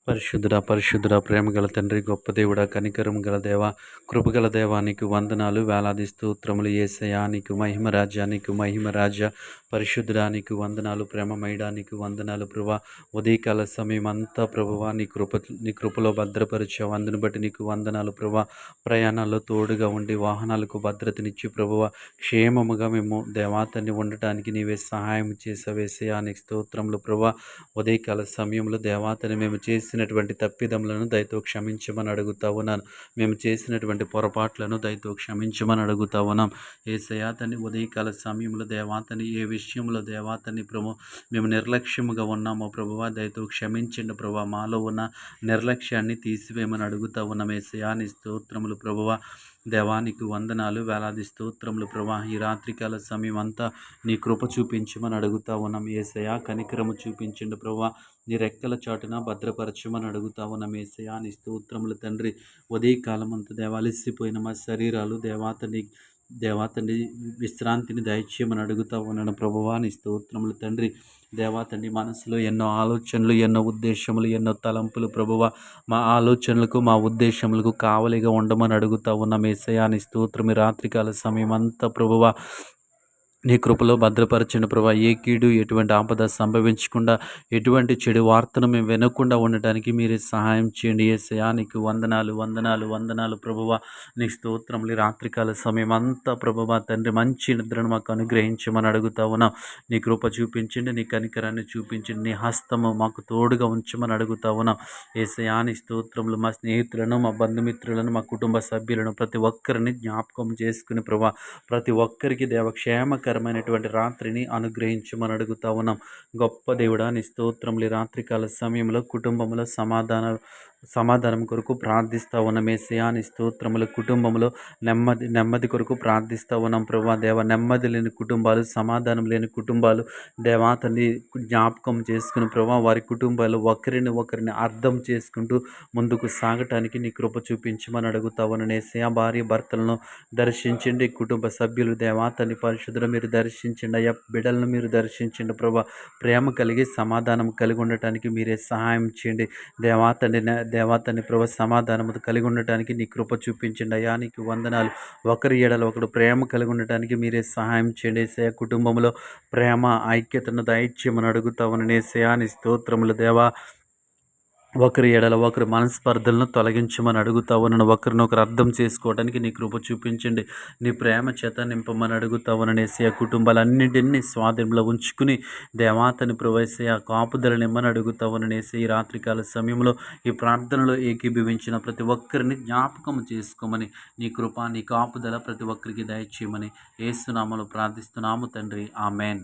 పరిశుద్ధుడా పరిశుద్ధుడా ప్రేమగల తండ్రి గొప్ప దేవుడా కనికరం గల దేవ కృపగల దేవా నీకు వందనాలు వేలాది స్తోత్రములు యేసయ్యా నీకు మహిమ రాజా నీకు మహిమ రాజా పరిశుద్ధుడా నీకు వందనాలు ప్రేమమయడా నీకు వందనాలు ప్రభా ఉదయకాల సమయం అంతా ప్రభువా నీ కృపలో భద్రపరిచావు అందుని బట్టి నీకు వందనాలు ప్రభా ప్రయాణాల్లో తోడుగా ఉండి వాహనాలకు భద్రతనిచ్చి ప్రభువా క్షేమముగా మేము దేవాతని ఉండటానికి నీవే సహాయం చేసావేసయ్యా నీకు స్తోత్రములు ప్రభా ఉదయకాల సమయంలో దేవాతని మేము చేసినటువంటి తప్పిదములను దయతో క్షమించమని అడుగుతా ఉన్నాను. మేము చేసినటువంటి పొరపాట్లను దయతో క్షమించమని అడుగుతా ఉన్నాం. యేసయ్యా తండ్రి ఉదయకాల సమయంలో దేవాతని ఏ విషయంలో దేవాతని మేము నిర్లక్ష్యముగా ఉన్నామో ప్రభువా దయతో క్షమించండి ప్రభా. మాలో ఉన్న నిర్లక్ష్యాన్ని తీసివేయమని అడుగుతా ఉన్నాం. యేసయ్యా నీ స్తోత్రములు ప్రభువా దేవానికి వందనాలు వేలాది స్తోత్రములు ప్రభా. ఈ రాత్రికాల సమయం అంతా నీ కృప చూపించమని అడుగుతా ఉన్నాం. యేసయ్యా కనికరము చూపించండి ప్రభా. నీ రెక్కల చాటున భద్రపరచమని అడుగుతా ఉన్నాం. యేసయ్యా నీ స్తోత్రములు తండ్రి. ఉదయకాలం అంతా దేవాలిసిపోయిన మా శరీరాలు దేవాతండి విశ్రాంతిని దయచేయమని అడుగుతా ఉన్నాను ప్రభువా నీ స్తోత్రములు తండ్రి. దేవాతండి మనసులో ఎన్నో ఆలోచనలు ఎన్నో ఉద్దేశములు ఎన్నో తలంపులు ప్రభువా మా ఆలోచనలకు మా ఉద్దేశములకు కావలిగా ఉండమని అడుగుతా ఉన్నాం. యేసయ్యా నీ స్తోత్రం. ఈ రాత్రికాల సమయం అంతా ప్రభువా నీ కృపలో భద్రపరచండి ప్రభా. ఏ కీడు ఎటువంటి ఆపద సంభవించకుండా ఎటువంటి చెడు వార్తను మేము వినకుండా ఉండటానికి మీరే సహాయం చేయండి. యేసయ్యా నీకు వందనాలు వందనాలు వందనాలు ప్రభువా నీ స్తోత్రములు. రాత్రికాల సమయం అంతా ప్రభువా తండ్రి మంచి నిద్రను మాకు అనుగ్రహించమని అడుగుతా ఉన్నాం. నీ కృప చూపించండి, నీ కనికరాన్ని చూపించండి, నీ హస్తము మాకు తోడుగా ఉంచమని అడుగుతా ఉన్నాం. యేసయ్యా నీ స్తోత్రములు. మా స్నేహితులను మా బంధుమిత్రులను మా కుటుంబ సభ్యులను ప్రతి ఒక్కరిని జ్ఞాపకం చేసుకుని ప్రభా ప్రతి ఒక్కరికి దేవక్షేమకరమైనటువంటి రాత్రిని అనుగ్రహించమని అడుగుతా ఉన్నాం. గొప్ప దేవుడా నీ స్తోత్రములు. రాత్రికాల సమయంలో కుటుంబంలో సమాధానం కొరకు ప్రార్థిస్తూ ఉన్నాం. యేసయ్యా నీ స్తోత్రములు. కుటుంబంలో నెమ్మది కొరకు ప్రార్థిస్తూ ఉన్నాం ప్రభా. దేవ నెమ్మది లేని కుటుంబాలు సమాధానం లేని కుటుంబాలు దేవాతని జ్ఞాపకం చేసుకుని ప్రభా వారి కుటుంబాలు ఒకరిని అర్థం చేసుకుంటూ ముందుకు సాగటానికి నీ కృప చూపించమని అడుగుతా ఉన్నాను. యేసయ్యా భార్య భర్తలను దర్శించండి, కుటుంబ సభ్యులు దేవాతని పరిశుద్ధులు మీరు దర్శించండి అయ్యా. బిడ్డలను మీరు దర్శించండి ప్రభా. ప్రేమ కలిగి సమాధానం కలిగి ఉండటానికి మీరే సహాయం చేయండి. దేవాతని ప్రభు సమాధానము కలిగి ఉండటానికి నీ కృప చూపించండి అయ్యా. నీకు వందనాలు. ఒకరి ఎడల ఒకడు ప్రేమ కలిగి ఉండటానికి మీరే సహాయం చేయండి. యేసయ్యా కుటుంబంలో ప్రేమ ఐక్యతను దయచేయమని అడుగుతా ఉన్నాను. యేసయ్యా నీ స్తోత్రములు దేవా. ఒకరి ఎడల ఒకరి మనస్పర్ధలను తొలగించమని అడుగుతా ఉన్నాను. ఒకరినొకరు అర్థం చేసుకోవడానికి నీ కృప చూపించండి. నీ ప్రేమ చేత నింపమని అడుగుతా ఉన్నాను. యేసయ్యా కుటుంబాలన్నింటినీ స్వాధీనంలో ఉంచుకుని దేవాతని ప్రవేశయ్యా కాపుదల నిమ్మని అడుగుతా ఉన్నాను. యేసయ్యా ఈ రాత్రికాల సమయంలో ఈ ప్రార్థనలో ఏకీభవించిన ప్రతి ఒక్కరిని జ్ఞాపకం చేసుకోమని నీ కృప నీ కాపుదల ప్రతి ఒక్కరికి దయచేయమని యేసు నామములో ప్రార్థిస్తున్నాము తండ్రి. ఆమెన్.